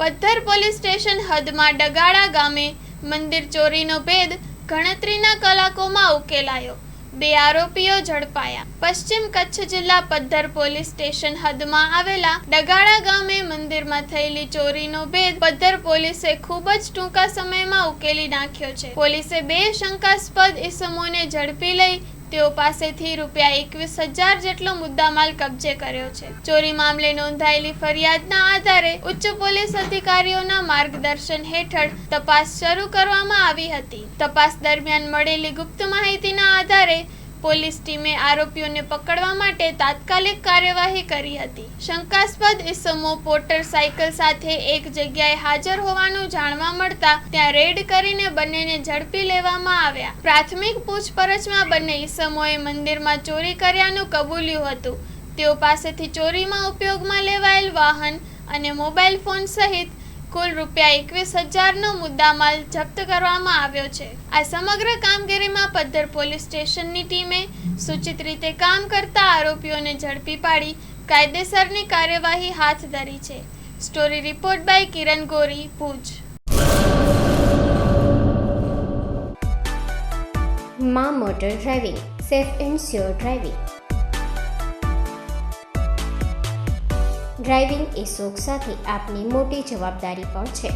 Paddhar police station હદમાં ડગાળા ગામે મંદિર ચોરીનો ભેદ ગણતરીના કલાકોમાં ઉકેલાયો. 2 આરોપીઓ ઝડપાયા. પશ્ચિમ કચ્છ જિલ્લા પદ્ધર પોલીસ સ્ટેશન હદમાં આવેલા ડગાળા ગામે મંદિરમાં થયેલી ચોરીનો ભેદ પદ્ધર પોલીસે ખૂબ જ ટૂંકા સમયમાં ઉકેલી નાખ્યો છે. પોલીસે 2 શંકાસ્પદ ઇસમોને ઝડપી લઈ તેઓ પાસેથી ₹21,000 જેટલો મુદ્દામાલ કબજે કર્યો છે. ચોરી મામલે નોંધાયેલી ફરિયાદના આધારે ઉચ્ચ પોલીસ અધિકારીઓના માર્ગદર્શન હેઠળ તપાસ શરૂ કરવામાં આવી હતી. તપાસ દરમિયાન મળેલી ગુપ્ત માહિતીના આધારે પોલીસ ટીમે આરોપીઓને પકડવા માટે તાત્કાલિક કાર્યવાહી કરી હતી. શંકાસ્પદ ઇસમો મોટર સાયકલ સાથે એક જગ્યાએ હાજર હોવાનું જાણવા મળતા ત્યાં રેડ કરીને બંનેને ઝડપી લેવામાં આવ્યા. પ્રાથમિક પૂછપરછમાં બંને ઇસમોએ મંદિરમાં ચોરી કર્યાનું કબૂલ્યું હતું. તેઓ પાસેથી ચોરીમાં ઉપયોગમાં લેવાયેલ વાહન અને મોબાઈલ ફોન સહિત કુલ ₹21,000નો મુદ્દામાલ જપ્ત કરવામાં આવ્યો છે. આ સમગ્ર કામગીરીમાં પદ્ધર પોલીસ સ્ટેશનની ટીમે સૂચિત રીતે કામ કરતા આરોપીઓને ઝડપી પાડી કાયદેસરની કાર્યવાહી હાથ ધરી છે. સ્ટોરી રિપોર્ટ બાય કિરણ ગોરી, ભુજ. માં motor driving, safe and sure driving. Driving એ શોખ સાથે આપની મોટી જવાબદારી પણ છે.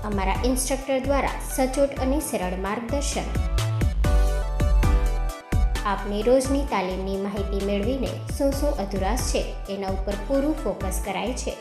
અમારા ઇન્સ્ટ્રક્ટર દ્વારા સચોટ અને સરળ માર્ગદર્શન. આપની રોજની તાલીમની માહિતી મેળવીને શું અધુરાશ છે એના ઉપર પૂરું ફોકસ કરાય છે.